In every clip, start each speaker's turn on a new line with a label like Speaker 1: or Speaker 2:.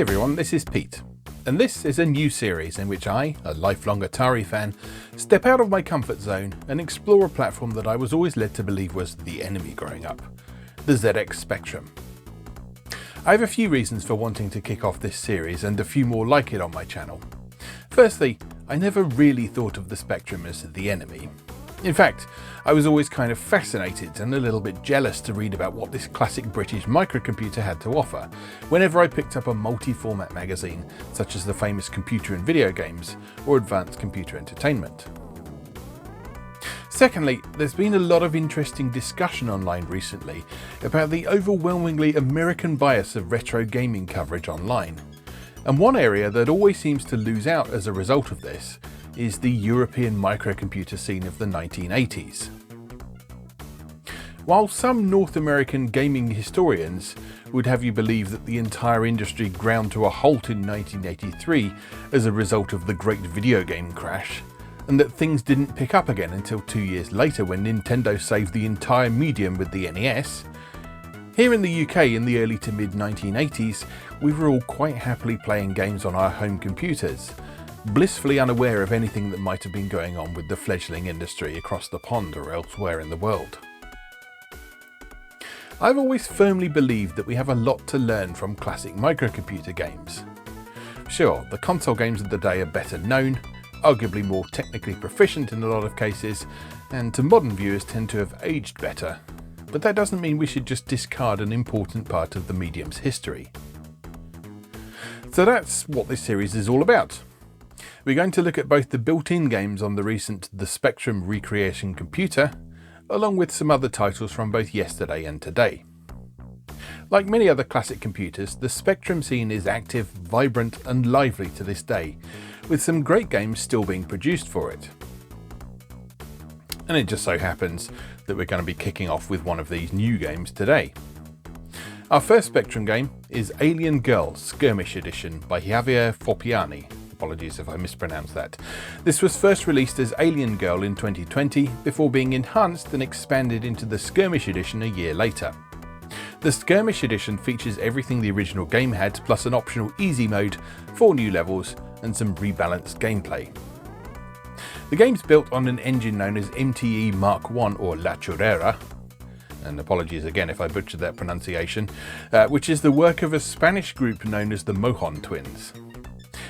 Speaker 1: Hey everyone, this is Pete, and this is a new series in which I, a lifelong Atari fan, step out of my comfort zone and explore a platform that I was always led to believe was the enemy growing up, the ZX Spectrum. I have a few reasons for wanting to kick off this series and a few more like it on my channel. Firstly, I never really thought of the Spectrum as the enemy. In fact, I was always kind of fascinated and a little bit jealous to read about what this classic British microcomputer had to offer whenever I picked up a multi-format magazine such as the famous Computer and Video Games or Advanced Computer Entertainment. Secondly, there's been a lot of interesting discussion online recently about the overwhelmingly American bias of retro gaming coverage online. And one area that always seems to lose out as a result of this is the European microcomputer scene of the 1980s. While some North American gaming historians would have you believe that the entire industry ground to a halt in 1983 as a result of the great video game crash, and that things didn't pick up again until 2 years later when Nintendo saved the entire medium with the NES, here in the UK in the early to mid 1980s we were all quite happily playing games on our home computers, blissfully unaware of anything that might have been going on with the fledgling industry across the pond or elsewhere in the world. I've always firmly believed that we have a lot to learn from classic microcomputer games. Sure, the console games of the day are better known, arguably more technically proficient in a lot of cases, and to modern viewers tend to have aged better, but that doesn't mean we should just discard an important part of the medium's history. So that's what this series is all about. We're going to look at both the built-in games on the recent The Spectrum Recreation Computer, along with some other titles from both yesterday and today. Like many other classic computers, the Spectrum scene is active, vibrant and lively to this day, with some great games still being produced for it. And it just so happens that we're going to be kicking off with one of these new games today. Our first Spectrum game is Alien Girl Skirmish Edition by Javier Fopiani. Apologies if I mispronounced that. This was first released as Alien Girl in 2020 before being enhanced and expanded into the Skirmish Edition a year later. The Skirmish Edition features everything the original game had, plus an optional easy mode, 4 new levels and some rebalanced gameplay. The game's built on an engine known as MTE Mark I or La Chorrera, and apologies again if I butchered that pronunciation, which is the work of a Spanish group known as the Mojon Twins.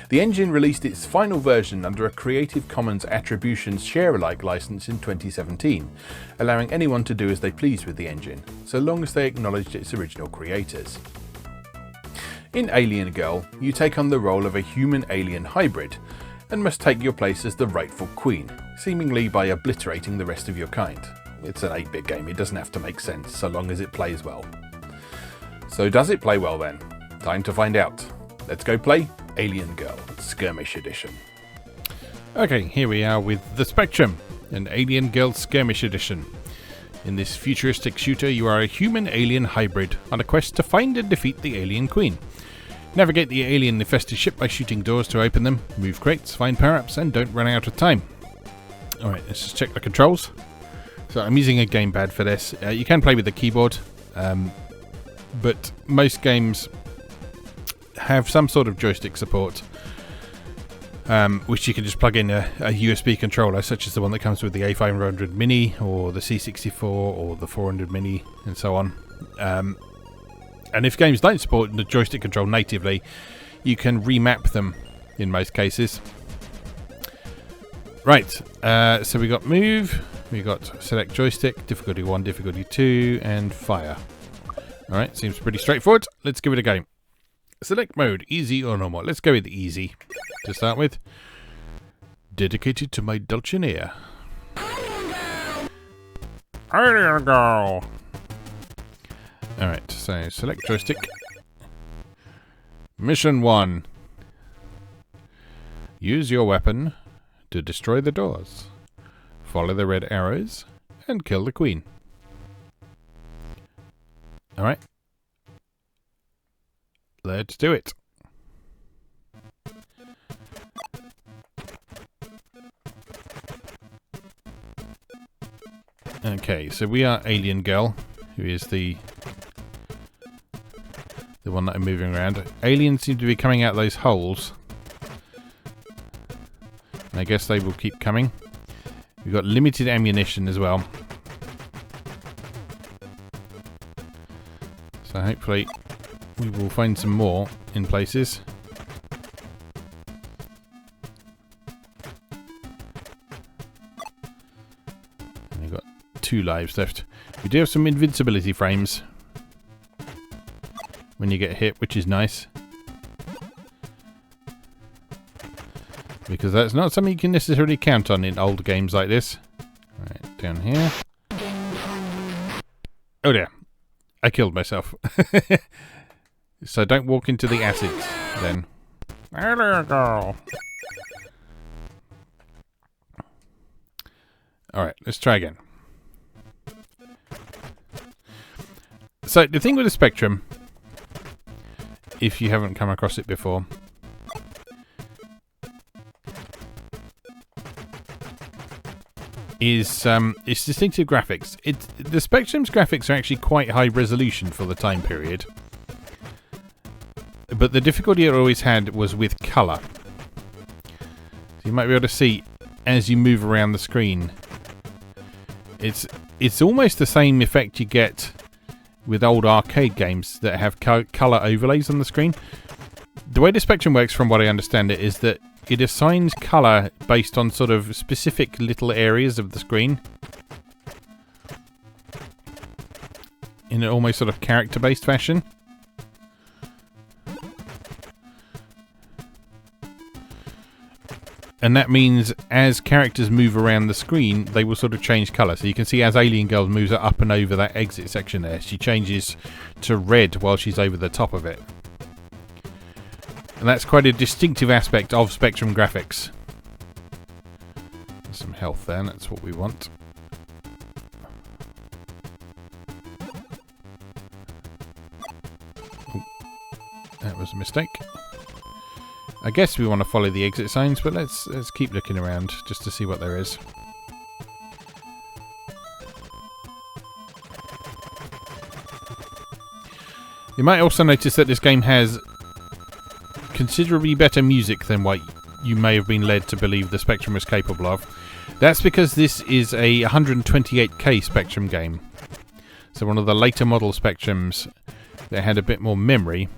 Speaker 1: The engine released its final version under a Creative Commons Attribution Share-alike license in 2017, allowing anyone to do as they please with the engine, so long as they acknowledged its original creators. In Alien Girl, you take on the role of a human-alien hybrid, and must take your place as the rightful queen, seemingly by obliterating the rest of your kind. It's an 8-bit game, it doesn't have to make sense, so long as it plays well. So does it play well then? Time to find out. Let's go play Alien Girl Skirmish Edition. Okay, here we are with the Spectrum, an Alien Girl Skirmish Edition. In this futuristic shooter, you are a human-alien hybrid on a quest to find and defeat the alien queen. Navigate the alien-infested ship by shooting doors to open them, move crates, find power-ups, and don't run out of time. Alright, let's just check the controls. So I'm using a gamepad for this. You can play with the keyboard, but most games have some sort of joystick support, which you can just plug in a USB controller, such as the one that comes with the A500 Mini or the C64 or the 400 Mini and so on. And if games don't support the joystick control natively, you can remap them in most cases. Right, so we got move, we got select joystick, difficulty 1, difficulty 2, and fire. Alright, seems pretty straightforward. Let's give it a go. Select mode, easy or normal. Let's go with easy to start with. Dedicated to my Dulcinea. Alien Girl. Alright, so select joystick. Mission 1. Use your weapon to destroy the doors. Follow the red arrows and kill the queen. Alright. Let's do it. Okay, so we are Alien Girl, who is the The one that I'm moving around. Aliens seem to be coming out those holes. And I guess they will keep coming. We've got limited ammunition as well. So hopefully we will find some more in places. And we've got 2 lives left. We do have some invincibility frames when you get hit, which is nice. Because that's not something you can necessarily count on in old games like this. Right, down here. Oh dear. I killed myself. So don't walk into the acids then. There you go. Alright, let's try again. So the thing with the Spectrum, if you haven't come across it before, is its distinctive graphics. The Spectrum's graphics are actually quite high resolution for the time period, but the difficulty it always had was with colour. So you might be able to see as you move around the screen. It's almost the same effect you get with old arcade games that have colour overlays on the screen. The way the Spectrum works, from what I understand it, is that it assigns colour based on sort of specific little areas of the screen. In an almost sort of character-based fashion. And that means as characters move around the screen, they will sort of change colour. So you can see as Alien Girl moves up and over that exit section there, she changes to red while she's over the top of it. And that's quite a distinctive aspect of Spectrum graphics. There's some health there, and that's what we want. Ooh, that was a mistake. I guess we want to follow the exit signs, but let's keep looking around just to see what there is. You might also notice that this game has considerably better music than what you may have been led to believe the Spectrum was capable of. That's because this is a 128K Spectrum game. So one of the later model Spectrums that had a bit more memory.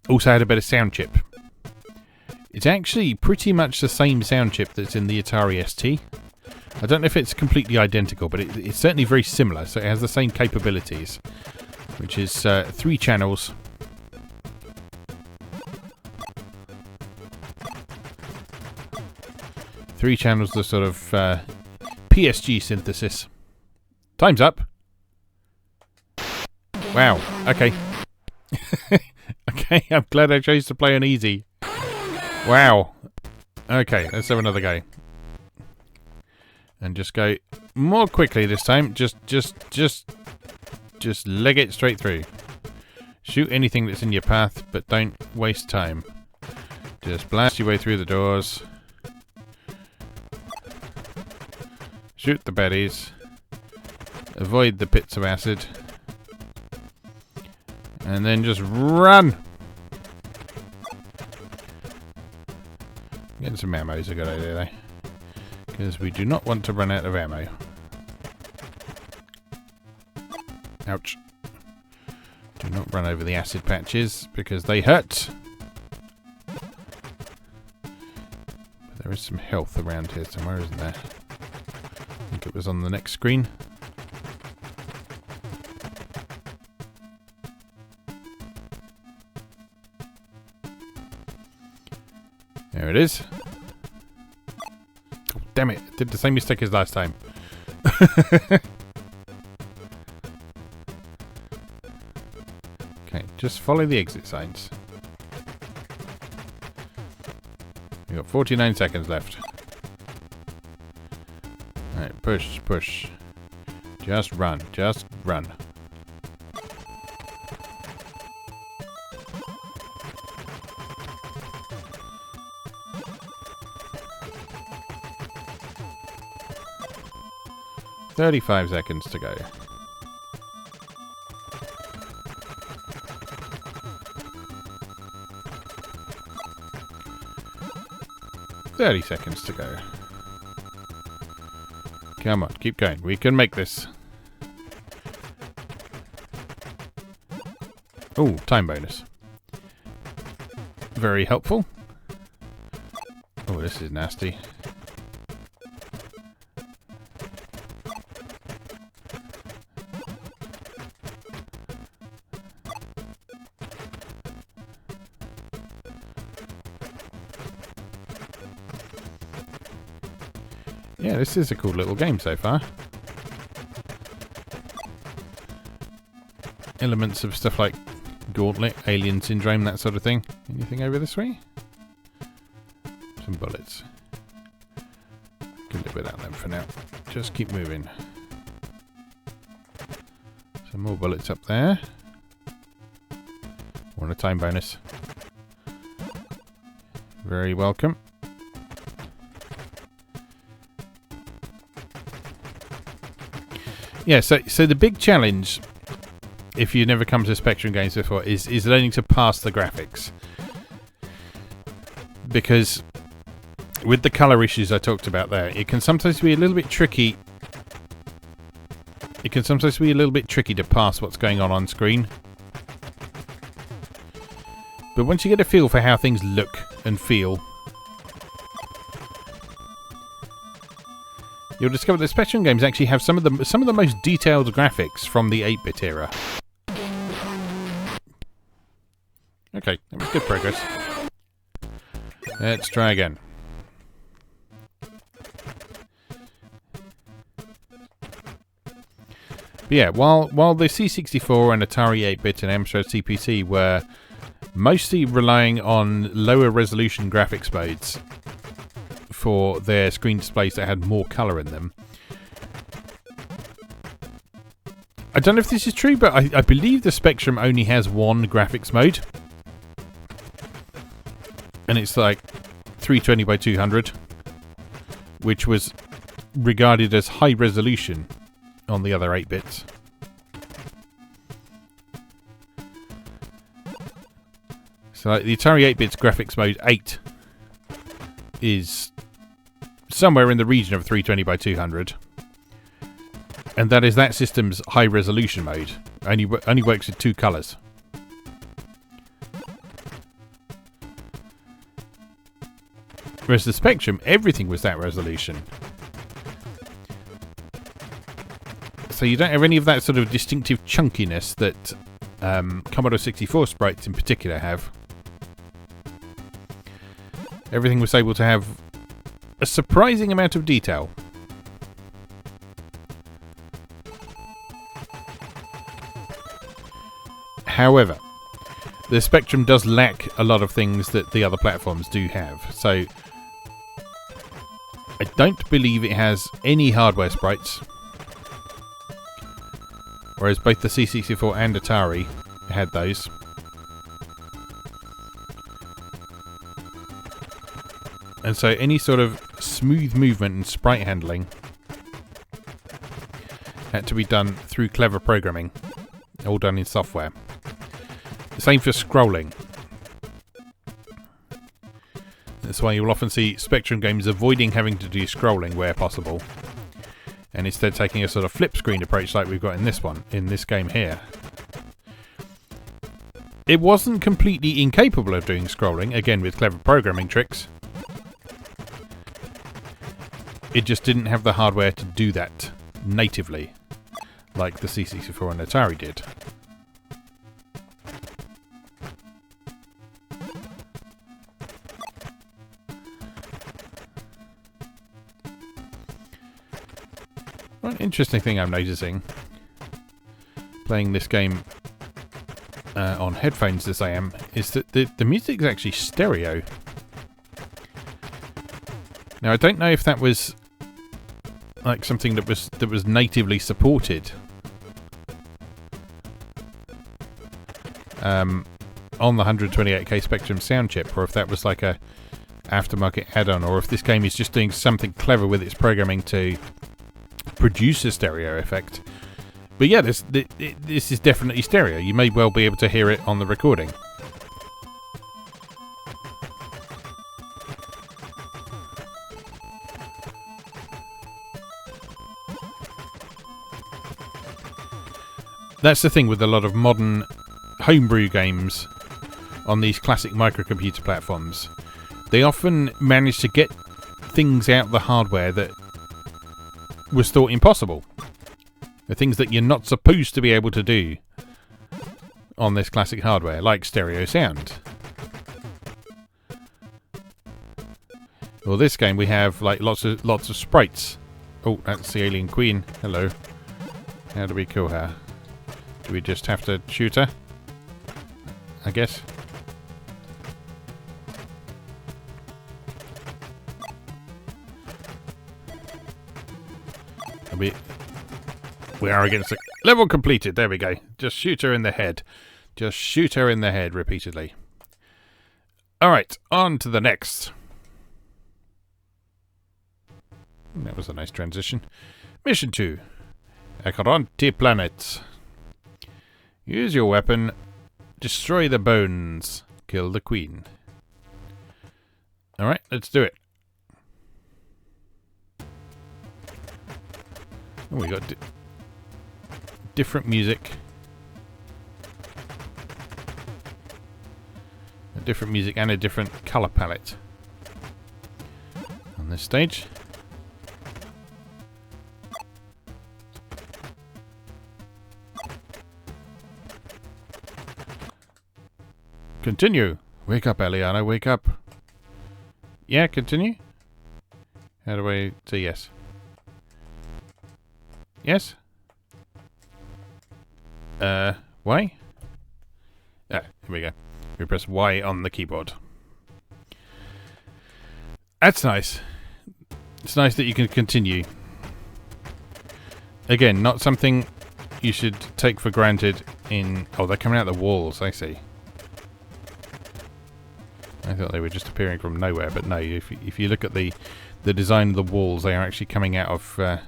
Speaker 1: Also had a better sound chip. It's actually pretty much the same sound chip that's in the Atari ST. I don't know if it's completely identical, but it's certainly very similar, so it has the same capabilities. Which is 3 channels. Three channels of sort of PSG synthesis. Time's up. Wow, okay. Okay, I'm glad I chose to play on easy. Wow. Okay, let's have another go. And just go more quickly this time. Just leg it straight through. Shoot anything that's in your path, but don't waste time. Just blast your way through the doors. Shoot the baddies. Avoid the pits of acid. And then just run! Getting some ammo is a good idea though. Because we do not want to run out of ammo. Ouch. Do not run over the acid patches because they hurt. But there is some health around here somewhere, isn't there? I think it was on the next screen. There it is. Oh, damn it. I did the same mistake as last time. Okay, just follow the exit signs. We've got 49 seconds left. Alright, push, push. Just run, just run. "35 seconds to go." 30 seconds to go. Come on, keep going. We can make this. Oh, time bonus. Very helpful. Oh, this is nasty. Yeah, this is a cool little game so far. Elements of stuff like Gauntlet, Alien Syndrome, that sort of thing. Anything over this way? Some bullets. Can live without them for now. Just keep moving. Some more bullets up there. Want a time bonus. Very welcome. Yeah, so the big challenge, if you've never come to Spectrum games before, is learning to pass the graphics. Because with the colour issues I talked about there, it can sometimes be a little bit tricky. It can sometimes be a little bit tricky to pass what's going on screen. But once you get a feel for how things look and feel, you'll discover that Spectrum games actually have some of the most detailed graphics from the 8-bit era. Okay, that was good progress. Let's try again. But yeah, while the C64 and Atari 8-bit and Amstrad CPC were mostly relying on lower resolution graphics modes for their screen displays that had more colour in them. I don't know if this is true, but I believe the Spectrum only has one graphics mode. And it's like 320 by 200, which was regarded as high resolution on the other 8-bits. So like the Atari 8-bits graphics mode 8 is somewhere in the region of 320 by 200, and that is that system's high resolution mode. Only works with 2 colours. Whereas the Spectrum, everything was that resolution. So you don't have any of that sort of distinctive chunkiness that Commodore 64 sprites in particular have. Everything was able to have a surprising amount of detail. However, the Spectrum does lack a lot of things that the other platforms do have. So I don't believe it has any hardware sprites, whereas both the C64 and Atari had those. And so any sort of smooth movement and sprite handling had to be done through clever programming, all done in software. Same for scrolling. That's why you'll often see Spectrum games avoiding having to do scrolling where possible, and instead taking a sort of flip screen approach like we've got in this game here. It wasn't completely incapable of doing scrolling, again with clever programming tricks. It just didn't have the hardware to do that natively, like the C64 and Atari did. One interesting thing I'm noticing, playing this game on headphones as I am, is that the music is actually stereo. Now I don't know if that was like something that was natively supported on the 128K Spectrum sound chip, or if that was like a aftermarket add-on, or if this game is just doing something clever with its programming to produce a stereo effect. But yeah, this is definitely stereo. You may well be able to hear it on the recording. That's the thing with a lot of modern homebrew games on these classic microcomputer platforms. They often manage to get things out of the hardware that was thought impossible. The things that you're not supposed to be able to do on this classic hardware, like stereo sound. Well, this game we have like lots of sprites. Oh, that's the alien queen. Hello. How do we kill her? Do we just have to shoot her? I guess. We are against a level completed. There we go. Just shoot her in the head. Just shoot her in the head repeatedly. Alright, on to the next. That was a nice transition. Mission 2. Acheronte Planet. Use your weapon. Destroy the bones. Kill the queen. Alright, let's do it. Oh, we got different music. A different music and a different colour palette on this stage. Continue. Wake up, Eliana. Wake up. Yeah, continue. How do I say yes? Yes? Y? Ah, here we go. We press Y on the keyboard. That's nice. It's nice that you can continue. Again, not something you should take for granted in... Oh, they're coming out the walls, I see. I thought they were just appearing from nowhere, but no, if you look at the design of the walls, they are actually coming out of...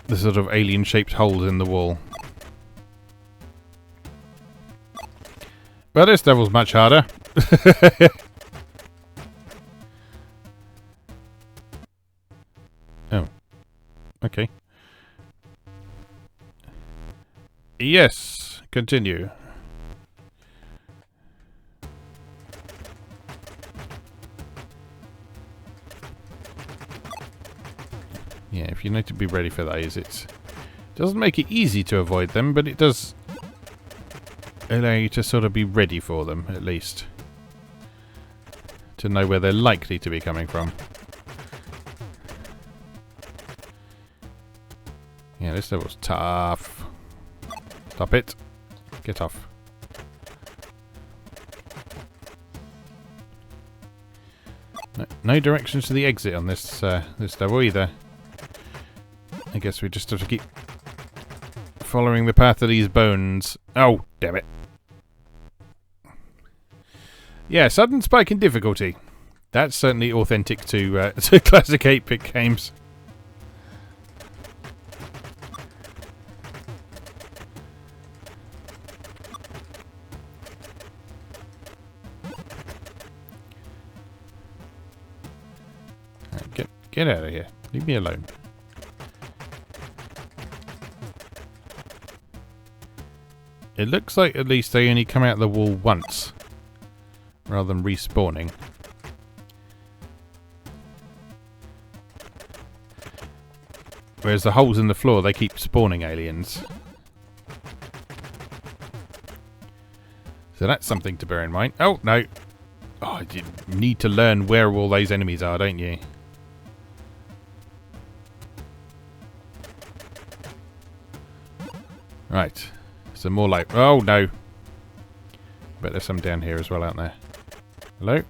Speaker 1: the sort of alien-shaped holes in the wall. Well, this level's much harder. Oh. Okay. Yes. Continue. Yeah, if you need to be ready for those, it doesn't make it easy to avoid them, but it does allow you to sort of be ready for them, at least. To know where they're likely to be coming from. Yeah, this level's tough. Stop it. Get off. No directions to the exit on this this level either. I guess we just have to keep following the path of these bones. Oh, damn it. Yeah, sudden spike in difficulty. That's certainly authentic to classic 8-bit games. Get out of here. Leave me alone. It looks like at least they only come out of the wall once, rather than respawning. Whereas the holes in the floor, they keep spawning aliens. So that's something to bear in mind. Oh, no. Oh, you need to learn where all those enemies are, don't you? Right. Some more like... Oh, no. But there's some down here as well, aren't there? Hello?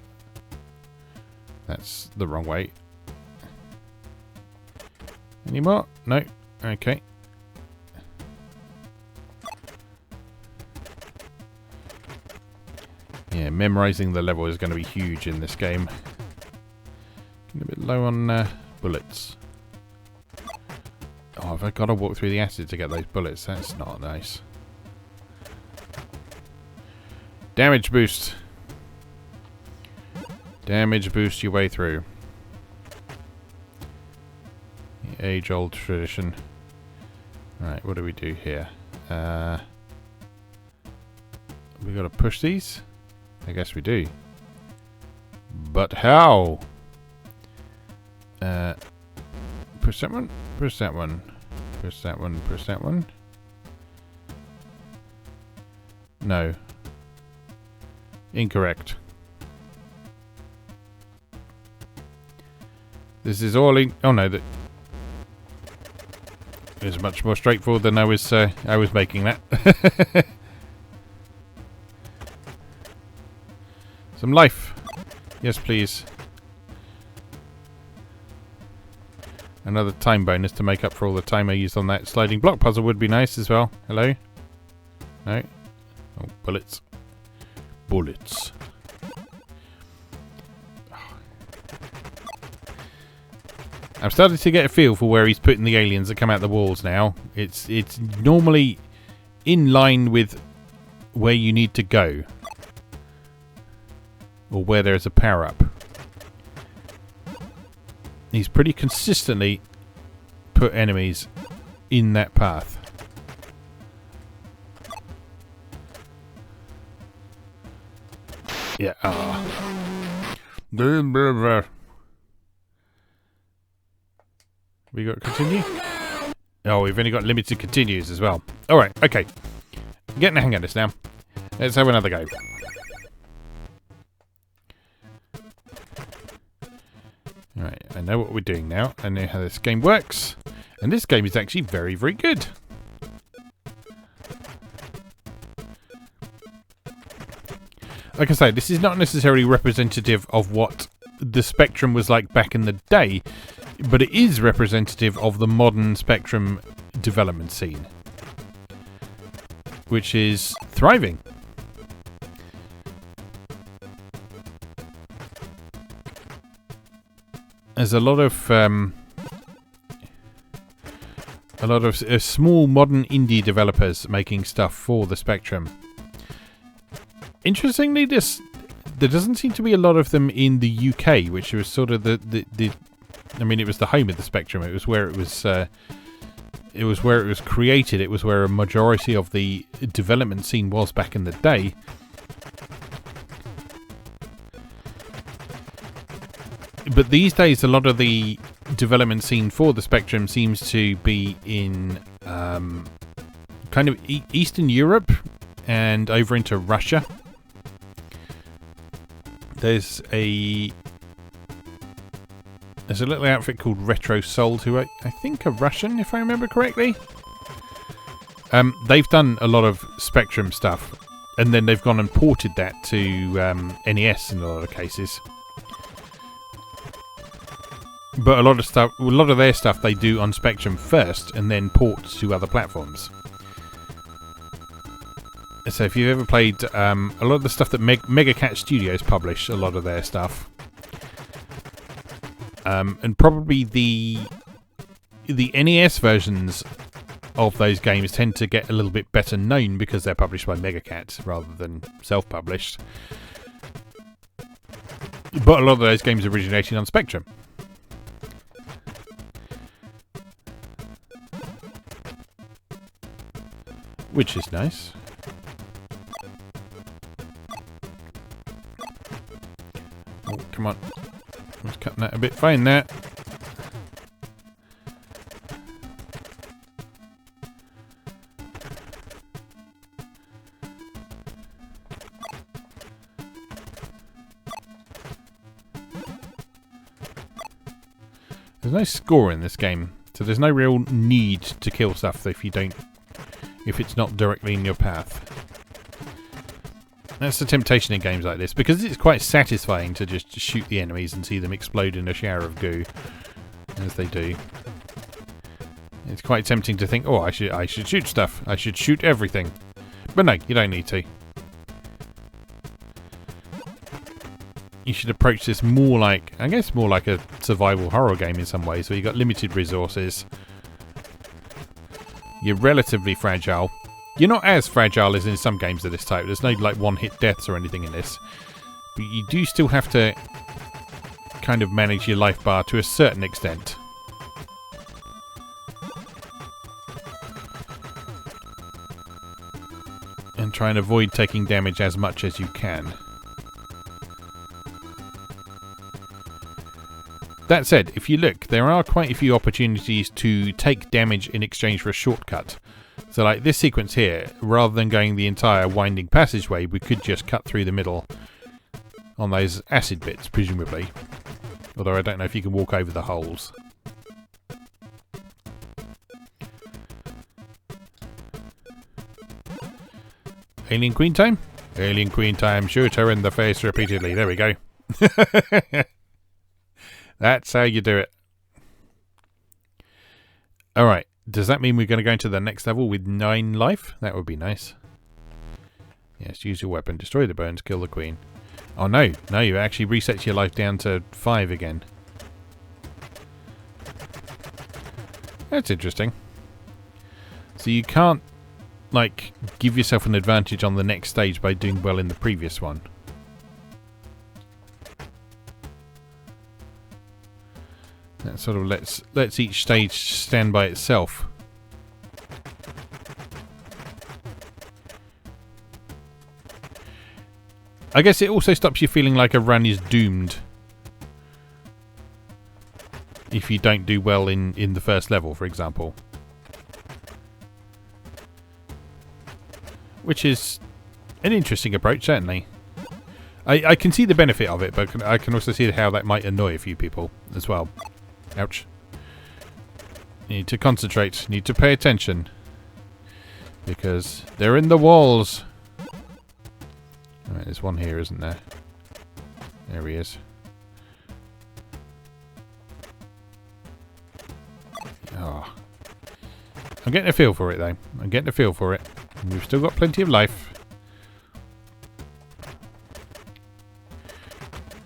Speaker 1: That's the wrong way. Any more? No. Okay. Yeah, memorizing the level is going to be huge in this game. Getting a bit low on bullets. Oh, have I got to walk through the acid to get those bullets? That's not nice. Damage boost. Damage boost your way through. Yeah, age-old tradition. Right, what do we do here? We gotta push these? I guess we do. But how? Push that one, push that one, push that one, push that one. No. Incorrect. This is all in... Oh no, that is much more straightforward than I was making that. Some life. Yes, please. Another time bonus to make up for all the time I used on that sliding block puzzle would be nice as well. Hello? No? Oh, bullets. Bullets. I'm starting to get a feel for where he's putting the aliens that come out the walls now. It's normally in line with where you need to go. Or where there's a power-up. He's pretty consistently put enemies in that path. Yeah. We got continue? Oh, we've only got limited continues as well. Alright, okay. Getting the hang of this now. Let's have another go. Alright, I know what we're doing now. I know how this game works. And this game is actually very, very good. Like I say, this is not necessarily representative of what the Spectrum was like back in the day, but it is representative of the modern Spectrum development scene, which is thriving. There's a lot of small modern indie developers making stuff for the Spectrum. Interestingly, there doesn't seem to be a lot of them in the UK, which was sort of the I mean, it was the home of the Spectrum. It was where it was. It was where it was created. It was where a majority of the development scene was back in the day. But these days, a lot of the development scene for the Spectrum seems to be in kind of Eastern Europe and over into Russia. There's a little outfit called Retro Soul, who I think are Russian, if I remember correctly. They've done a lot of Spectrum stuff, and then they've gone and ported that to NES in a lot of cases. But a lot of their stuff they do on Spectrum first, and then port to other platforms. So if you've ever played a lot of the stuff that Mega Cat Studios publish, a lot of their stuff. And probably the NES versions of those games tend to get a little bit better known because they're published by Mega Cat rather than self-published. But a lot of those games originated on Spectrum. Which is nice. Oh, come on. I was cutting that a bit fine there. There's no score in this game, so there's no real need to kill stuff if it's not directly in your path. That's the temptation in games like this, because it's quite satisfying to just shoot the enemies and see them explode in a shower of goo, as they do. It's quite tempting to think, oh, I should shoot stuff. I should shoot everything. But no, you don't need to. You should approach this more like, I guess, more like a survival horror game in some ways, where you've got limited resources. You're relatively fragile. You're not as fragile as in some games of this type. There's no like one-hit deaths or anything in this. But you do still have to kind of manage your life bar to a certain extent. and try and avoid taking damage as much as you can. That said, if you look, there are quite a few opportunities to take damage in exchange for a shortcut. So like this sequence here, rather than going the entire winding passageway, we could just cut through the middle on those acid bits, presumably. Although I don't know if you can walk over the holes. Alien Queen time? Alien Queen time, shoot her in the face repeatedly. There we go. That's how you do it. Alright, does that mean we're going to go into the next level with 9 life? That would be nice. Yes, use your weapon, destroy the bones, kill the queen. Oh no, no, you actually resets your life down to 5 again. That's interesting. So you can't, like, give yourself an advantage on the next stage by doing well in the previous one. That sort of lets each stage stand by itself. I guess it also stops you feeling like a run is doomed if you don't do well in the first level, for example. Which is an interesting approach, certainly. I can see the benefit of it, but I can also see how that might annoy a few people as well. Ouch. Need to concentrate. Need to pay attention. Because they're in the walls. Alright, there's one here, isn't there? There he is. Oh. I'm getting a feel for it, though. I'm getting a feel for it. We've still got plenty of life.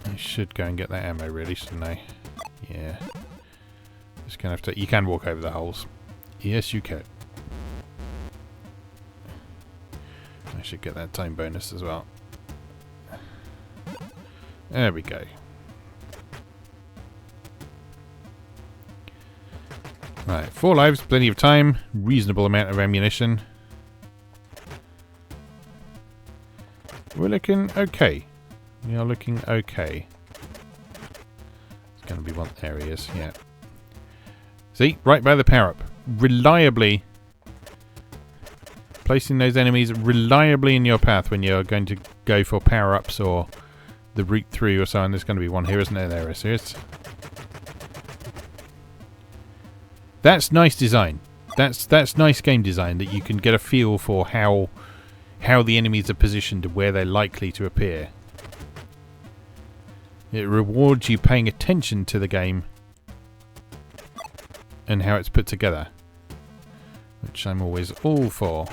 Speaker 1: I should go and get that ammo, really, shouldn't I? Yeah. Just gonna have to. You can walk over the holes. Yes, you can. I should get that time bonus as well. There we go. Right, 4 lives, plenty of time, reasonable amount of ammunition. We're looking okay. We are looking okay. It's going to be one. There he is, yeah. See, right by the power-up. Reliably placing those enemies reliably in your path when you're going to go for power-ups or the route through or so on. There's going to be one here, isn't there? There it is. That's nice design. That's nice game design, that you can get a feel for how the enemies are positioned and where they're likely to appear. It rewards you paying attention to the game and how it's put together, which I'm always all for.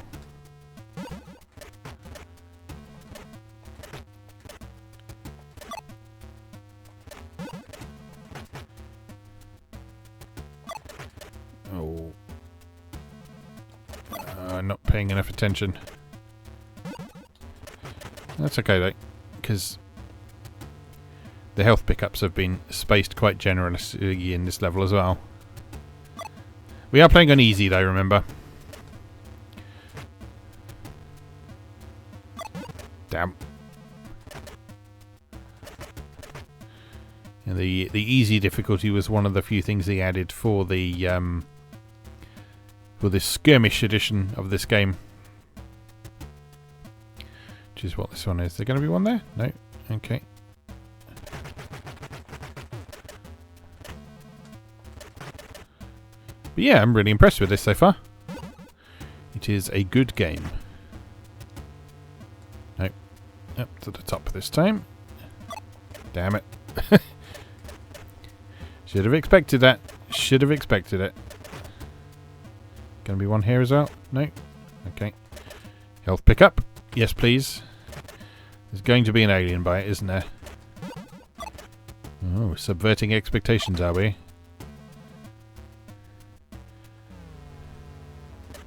Speaker 1: Oh, I'm not paying enough attention. That's okay though, because the health pickups have been spaced quite generously in this level as well. We are playing on easy though, remember. Damn. And the easy difficulty was one of the few things they added for the Skirmish Edition of this game. Which is what this one is. There going to be one there? No? Okay. But yeah, I'm really impressed with this so far. It is a good game. No. Up to the top this time. Damn it. Should have expected that. Should have expected it. Gonna be one here as well? No? Okay. Health pickup. Yes, please. There's going to be an alien by it, isn't there? Oh, subverting expectations, are we?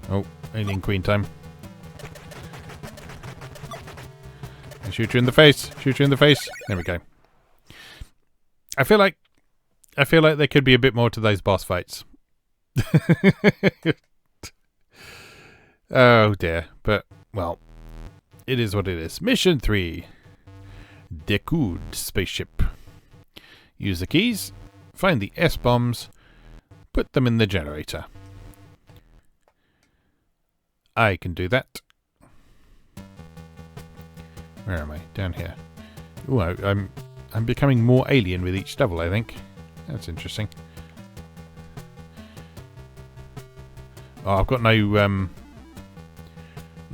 Speaker 1: Oh, alien queen time. I'll shoot you in the face. Shoot you in the face. There we go. I feel like there could be a bit more to those boss fights. Oh dear. But, well, it is what it is. Mission 3. Decoud spaceship. Use the keys, find the S-bombs, put them in the generator. I can do that. Where am I? Down here. Ooh, I'm becoming more alien with each level, I think. That's interesting. Oh, I've got no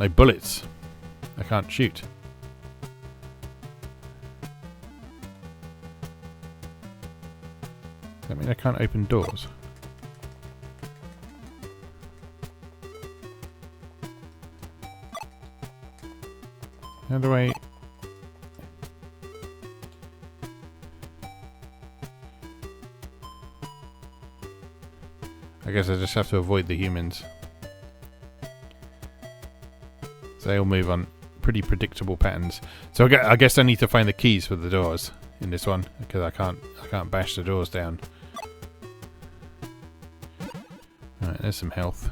Speaker 1: bullets. I can't shoot. Does that mean I can't open doors? How do I... I guess I just have to avoid the humans. So they all move on pretty predictable patterns. So I guess I need to find the keys for the doors in this one, because I can't bash the doors down. Alright, there's some health.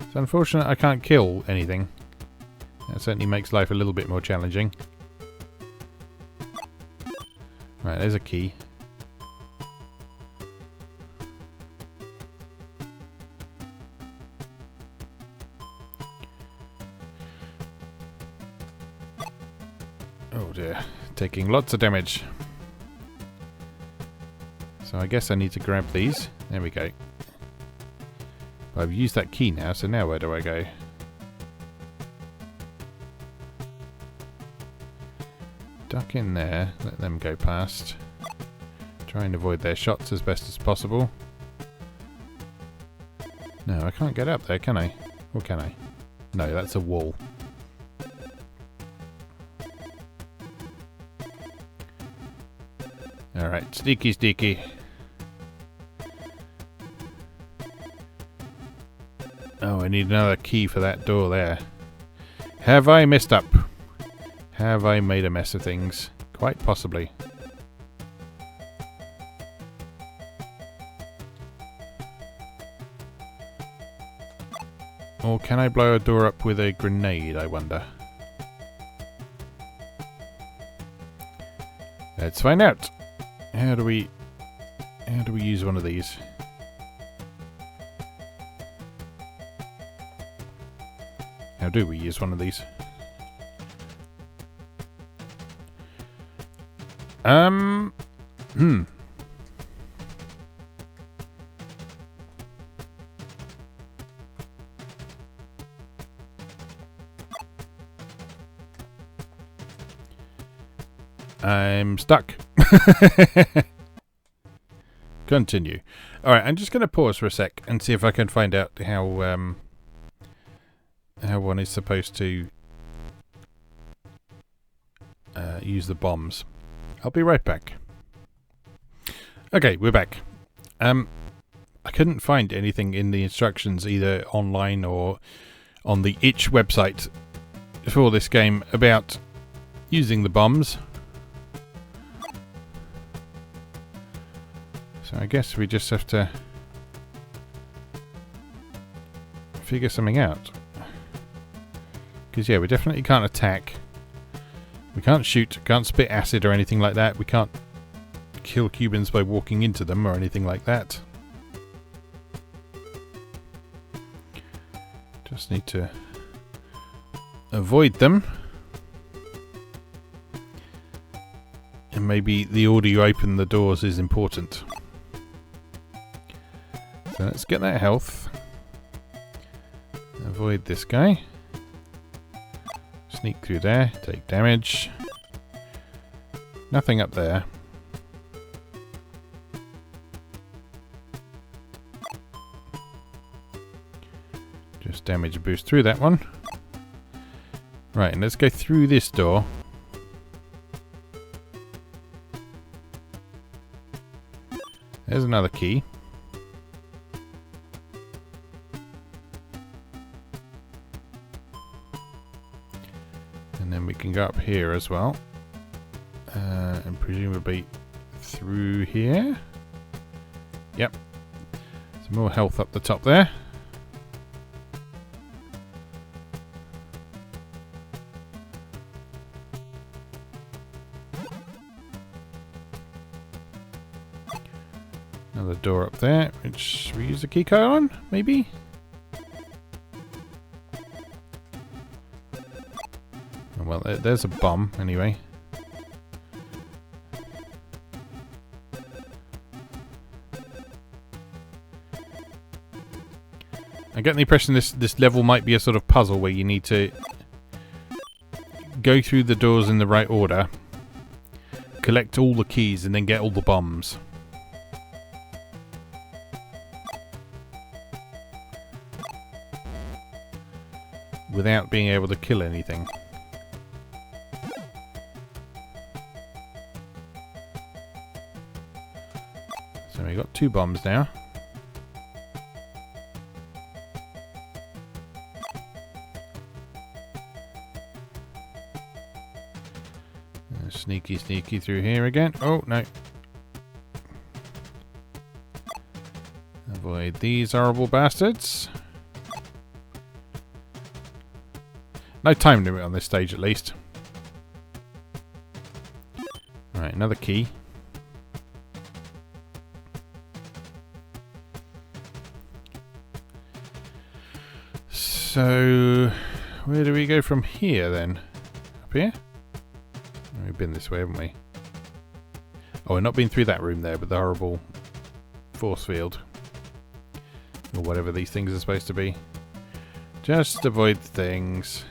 Speaker 1: It's unfortunate I can't kill anything. That certainly makes life a little bit more challenging. Right, there's a key. Oh dear, taking lots of damage. So I guess I need to grab these. There we go. I've used that key now, so now where do I go? Duck in there, let them go past. Try and avoid their shots as best as possible. No, I can't get up there, can I? Or can I? No, that's a wall. Alright, sneaky sneaky. Oh, I need another key for that door there. Have I messed up? Have I made a mess of things? Quite possibly. Or can I blow a door up with a grenade, I wonder? Let's find out. How do we use one of these? How do we use one of these? I'm stuck. Continue. Alright, I'm just going to pause for a sec and see if I can find out how one is supposed to use the bombs. I'll be right back. Okay, we're back. I couldn't find anything in the instructions, either online or on the itch website for this game, about using the bombs. So I guess we just have to figure something out. Because yeah, we definitely can't attack. We can't shoot, can't spit acid or anything like that. We can't kill Cubans by walking into them or anything like that. Just need to avoid them. And maybe the order you open the doors is important. So let's get that health. Avoid this guy. Sneak through there, take damage. Nothing up there. Just damage boost through that one. Right, and let's go through this door. There's another key. And then we can go up here as well. And presumably through here. Yep. Some more health up the top there. Another door up there, which we use a key card on, maybe? Oh, well, there's a bomb, anyway. I get the impression this level might be a sort of puzzle where you need to go through the doors in the right order, collect all the keys, and then get all the bombs. Without being able to kill anything. So we got 2 bombs now. Sneaky, sneaky through here again. Oh, no. Avoid these horrible bastards. No time limit on this stage, at least. Right, another key. So, where do we go from here, then? Up here? We've been this way, haven't we? Oh, we're not been through that room there, but the horrible force field. Or whatever these things are supposed to be. Just avoid things.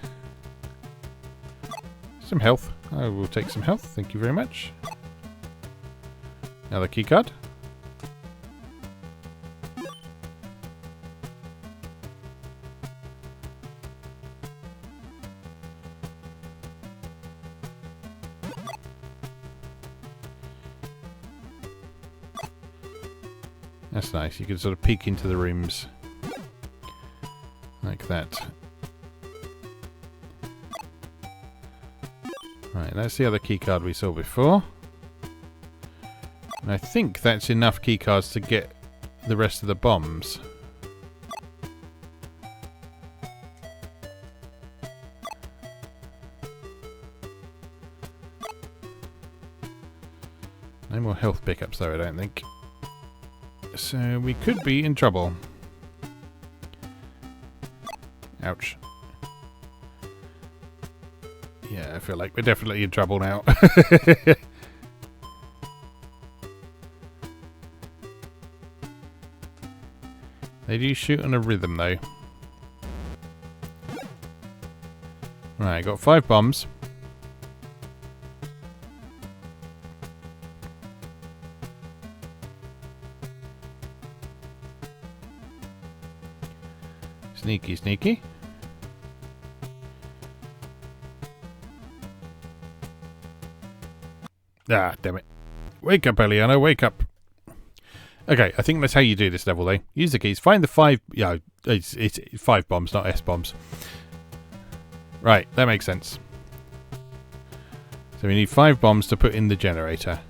Speaker 1: Some health. I will take some health. Thank you very much. Another keycard. That's nice. You can sort of peek into the rooms like that. Right, that's the other keycard we saw before. And I think that's enough keycards to get the rest of the bombs. No more health pickups though, I don't think. So we could be in trouble. Ouch. Yeah, I feel like we're definitely in trouble now. They do shoot on a rhythm though. Right, got 5 bombs. Sneaky, sneaky. Ah, damn it. Wake up, Eliana, wake up. Okay, I think that's how you do this level, though. Use the keys. Find the 5... Yeah, it's 5 bombs, not S bombs. Right, that makes sense. So we need 5 bombs to put in the generator.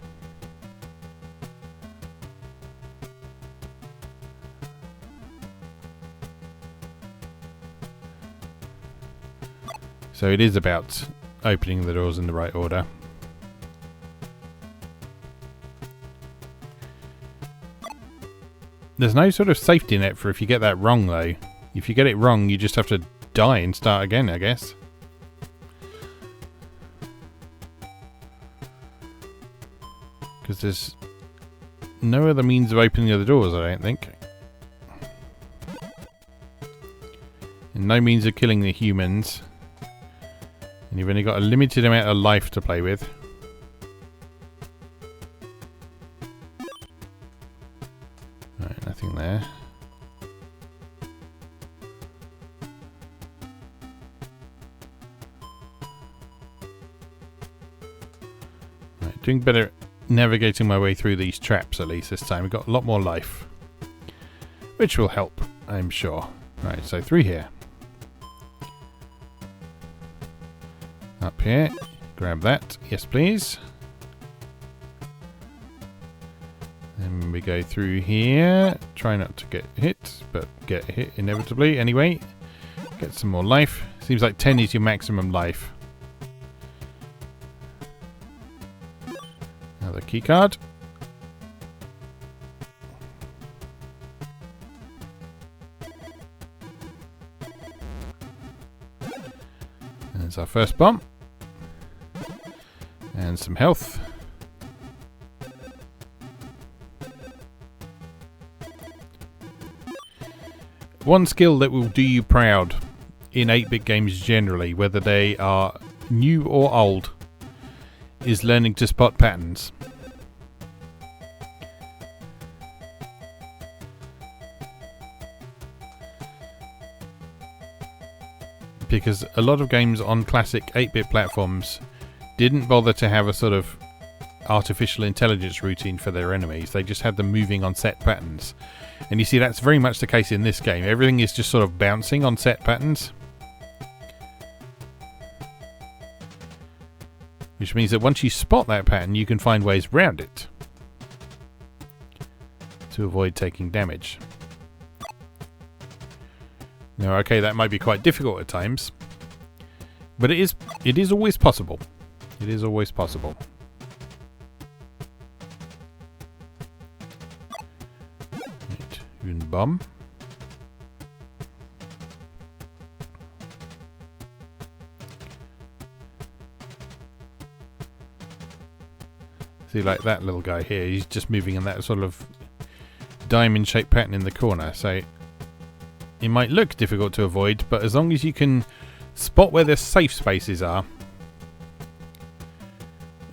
Speaker 1: So it is about opening the doors in the right order. There's no sort of safety net for if you get that wrong, though. If you get it wrong, you just have to die and start again, I guess. Because there's no other means of opening the doors, I don't think. And no means of killing the humans. And you've only got a limited amount of life to play with. Right, nothing there. Right, doing better navigating my way through these traps at least this time. We've got a lot more life. Which will help, I'm sure. Right, so 3 here. Up here. Grab that. Yes, please. Then we go through here. Try not to get hit, but get hit inevitably anyway. Get some more life. Seems like 10 is your maximum life. Another key card. our first bomb. And some health. One skill that will do you proud in 8-bit games generally, whether they are new or old, is learning to spot patterns. Because a lot of games on classic 8-bit platforms didn't bother to have a sort of artificial intelligence routine for their enemies. They just had them moving on set patterns. And you see, that's very much the case in this game. Everything is just sort of bouncing on set patterns. Which means that once you spot that pattern, you can find ways around it to avoid taking damage. Now, okay, that might be quite difficult at times, but it is always possible. It is always possible. Right, une bombe. See, like that little guy here, he's just moving in that sort of diamond-shaped pattern in the corner, so it might look difficult to avoid, but as long as you can spot where the safe spaces are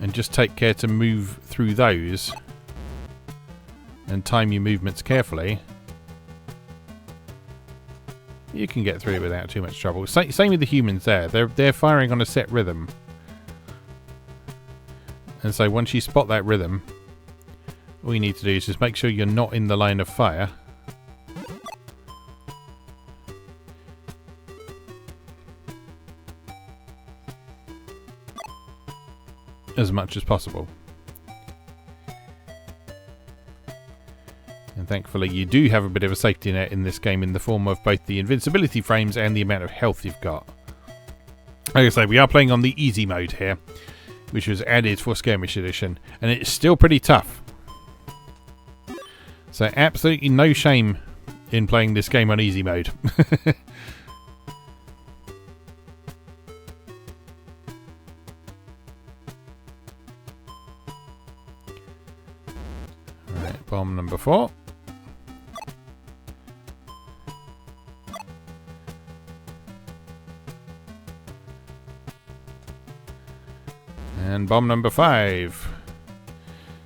Speaker 1: and just take care to move through those and time your movements carefully, you can get through it without too much trouble. Same with the humans there. They're firing on a set rhythm. And so once you spot that rhythm, all you need to do is just make sure you're not in the line of fire. As much as possible. And thankfully you do have a bit of a safety net in this game in the form of both the invincibility frames and the amount of health you've got. Like I say, we are playing on the easy mode here, which was added for Skirmish Edition, and it's still pretty tough. So absolutely no shame in playing this game on easy mode. Alright, bomb number 4. And bomb number 5.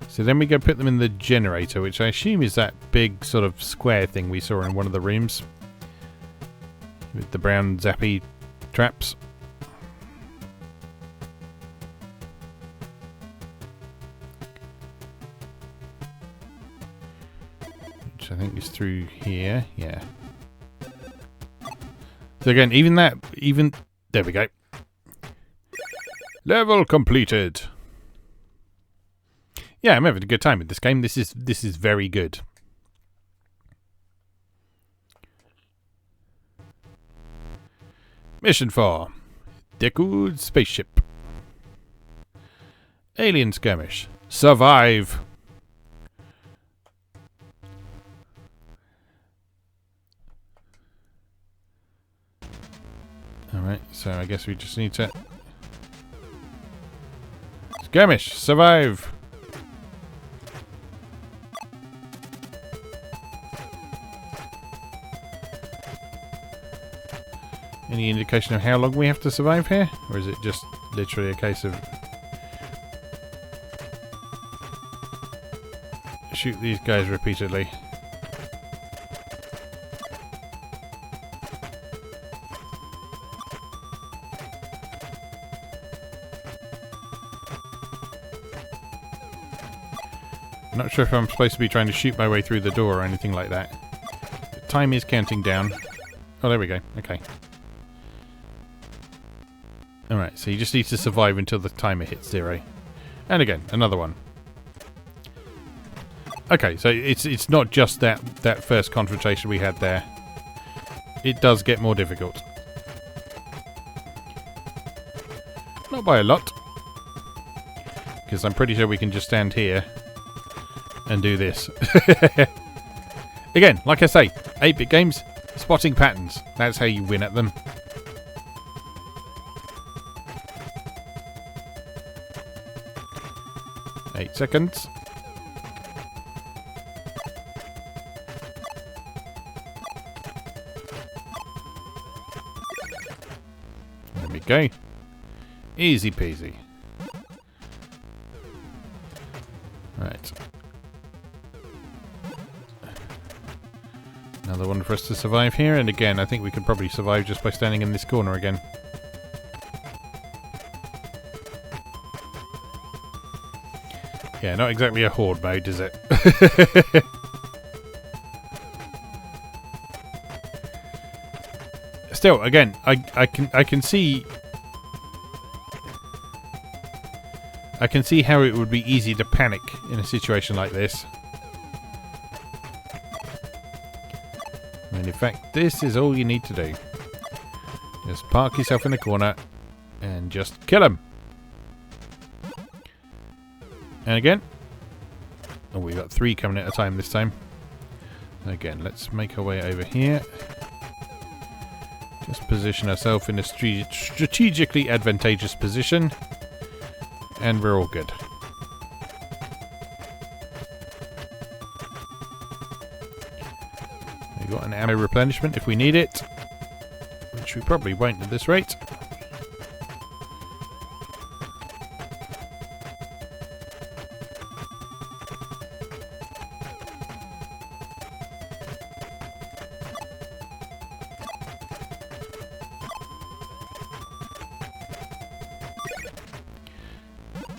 Speaker 1: So then we go put them in the generator, which I assume is that big sort of square thing we saw in one of the rooms with the brown zappy traps. Which I think is through here, yeah. So again, there we go. Level completed. Yeah, I'm having a good time with this game. This is very good. Mission 4. Decoud spaceship. Alien skirmish. Survive. Alright, so I guess we just need to... Skirmish. Survive. Any indication of how long we have to survive here? Or is it just literally a case of... shoot these guys repeatedly? I'm not sure if I'm supposed to be trying to shoot my way through the door or anything like that. The time is counting down. Oh, there we go. Okay. Alright, so you just need to survive until the timer hits 0. And again, another one. Okay, so it's not just that first confrontation we had there. It does get more difficult. Not by a lot. Because I'm pretty sure we can just stand here and do this. Again, like I say, 8-bit games, spotting patterns. That's how you win at them. 8 seconds. There we go. Easy peasy. Right. Another one for us to survive here, and again, I think we could probably survive just by standing in this corner again. Yeah, not exactly a horde mode, is it? Still, again, I can see how it would be easy to panic in a situation like this. And in fact, this is all you need to do. Just park yourself in the corner and just kill him. And again. Oh, we've got 3 coming at a time this time. Again, let's make our way over here. Just position ourselves in a strategically advantageous position. And we're all good. We've got an ammo replenishment if we need it. Which we probably won't at this rate.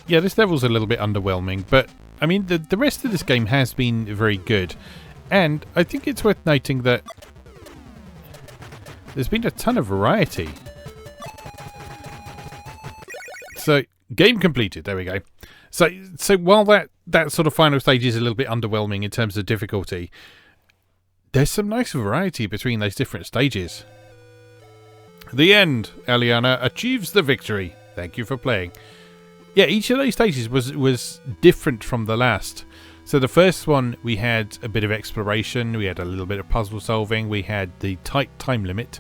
Speaker 1: Yeah, this level's a little bit underwhelming, but I mean, the rest of this game has been very good. And I think it's worth noting that there's been a ton of variety. So, game completed, there we go. So while that sort of final stage is a little bit underwhelming in terms of difficulty, there's some nice variety between those different stages. The end, Eliana achieves the victory. Thank you for playing. Yeah, each of those stages was different from the last. So the first one, we had a bit of exploration, we had a little bit of puzzle solving, we had the tight time limit.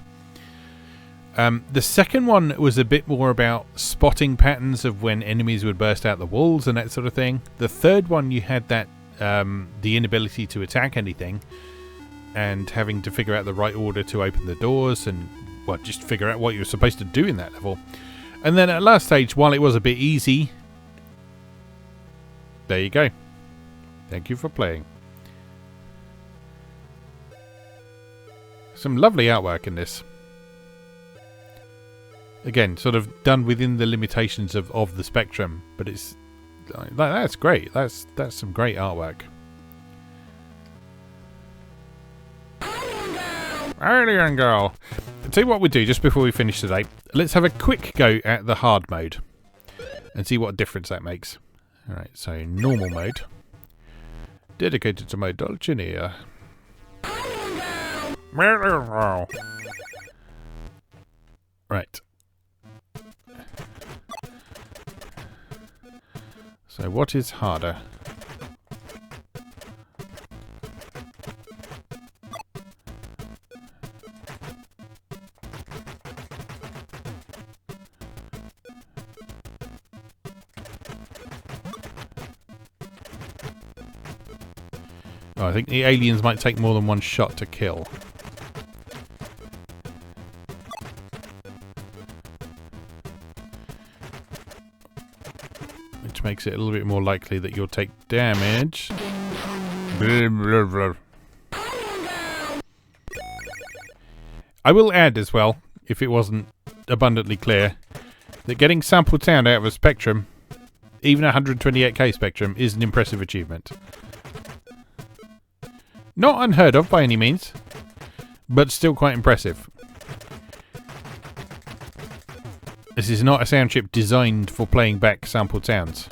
Speaker 1: The second one was a bit more about spotting patterns of when enemies would burst out the walls and that sort of thing. The third one, you had that the inability to attack anything and having to figure out the right order to open the doors and just figure out what you were supposed to do in that level. And then at last stage, while it was a bit easy, there you go. Thank you for playing. Some lovely artwork in this. Again, sort of done within the limitations of the spectrum, but it's that's great. That's some great artwork. Alien girl. I'll tell you what we do just before we finish today. Let's have a quick go at the hard mode and see what difference that makes. Alright, so normal mode. Dedicated to my Dulcinea. Right. So what is harder? Oh, I think the aliens might take more than one shot to kill. Which makes it a little bit more likely that you'll take damage. Blah, blah, blah. I will add as well, if it wasn't abundantly clear, that getting Sample Town out of a spectrum, even a 128k spectrum, is an impressive achievement. Not unheard of by any means, but still quite impressive. This is not a sound chip designed for playing back sampled sounds.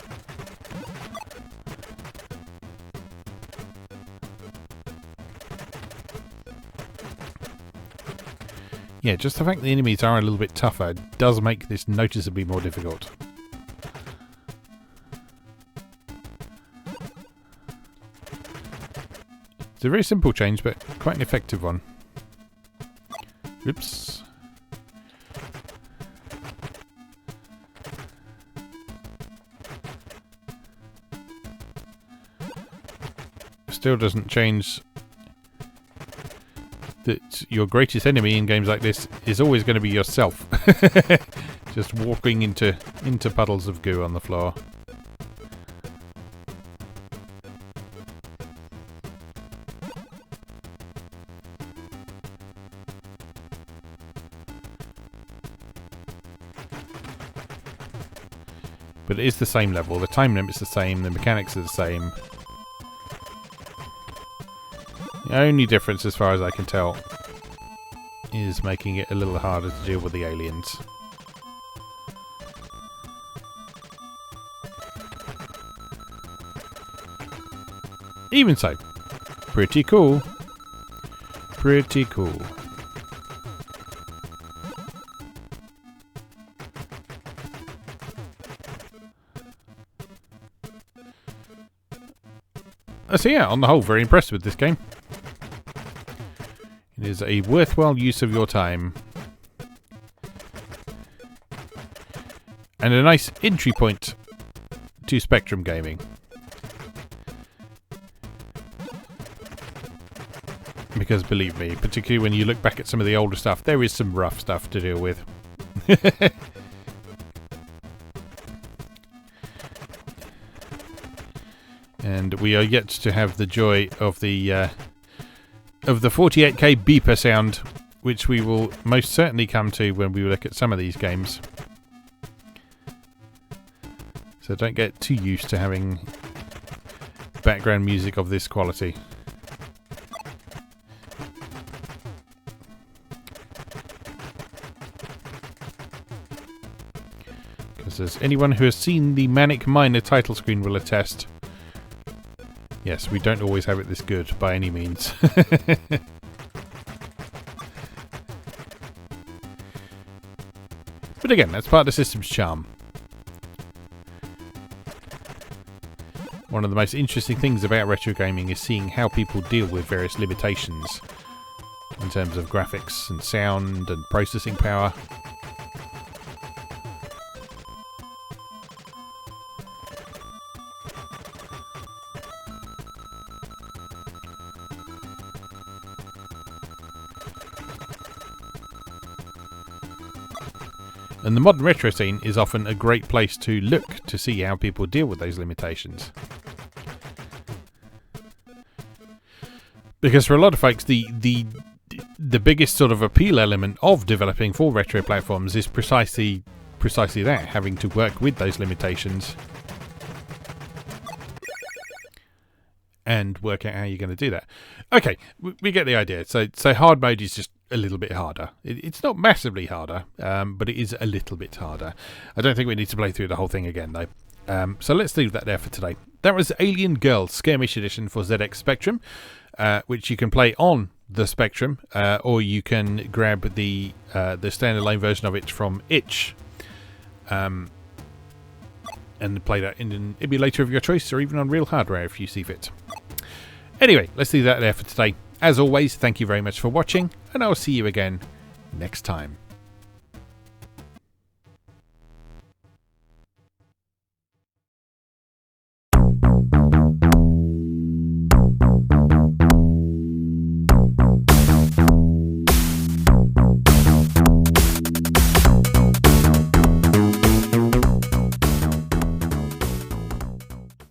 Speaker 1: Yeah, just the fact the enemies are a little bit tougher does make this noticeably more difficult. It's a very simple change, but quite an effective one. Oops. still doesn't change that your greatest enemy in games like this is always going to be yourself. Just walking into puddles of goo on the floor. But it is the same level, the time limit's the same, the mechanics are the same. The only difference, as far as I can tell, is making it a little harder to deal with the aliens. Even so, pretty cool. Pretty cool. So yeah, on the whole, very impressed with this game. It is a worthwhile use of your time. And a nice entry point to Spectrum gaming. Because believe me, particularly when you look back at some of the older stuff, there is some rough stuff to deal with. And we are yet to have the joy of the 48K beeper sound, which we will most certainly come to when we look at some of these games. So don't get too used to having background music of this quality. Because as anyone who has seen the Manic Miner title screen will attest, yes, we don't always have it this good, by any means. But again, that's part of the system's charm. One of the most interesting things about retro gaming is seeing how people deal with various limitations in terms of graphics and sound and processing power. And the modern retro scene is often a great place to look to see how people deal with those limitations. Because for a lot of folks, the biggest sort of appeal element of developing for retro platforms is precisely that, having to work with those limitations and work out how you're going to do that. Okay, we get the idea. So hard mode is just a little bit harder. It's not massively harder, but it is a little bit harder. I don't think we need to play through the whole thing again, though. So let's leave that there for today. That was Alien Girl Skirmish Edition for ZX Spectrum, which you can play on the Spectrum, or you can grab the standalone version of it from itch, and play that in an emulator of your choice, or even on real hardware if you see fit. Anyway, let's leave that there for today. As always, thank you very much for watching, and I'll see you again next time.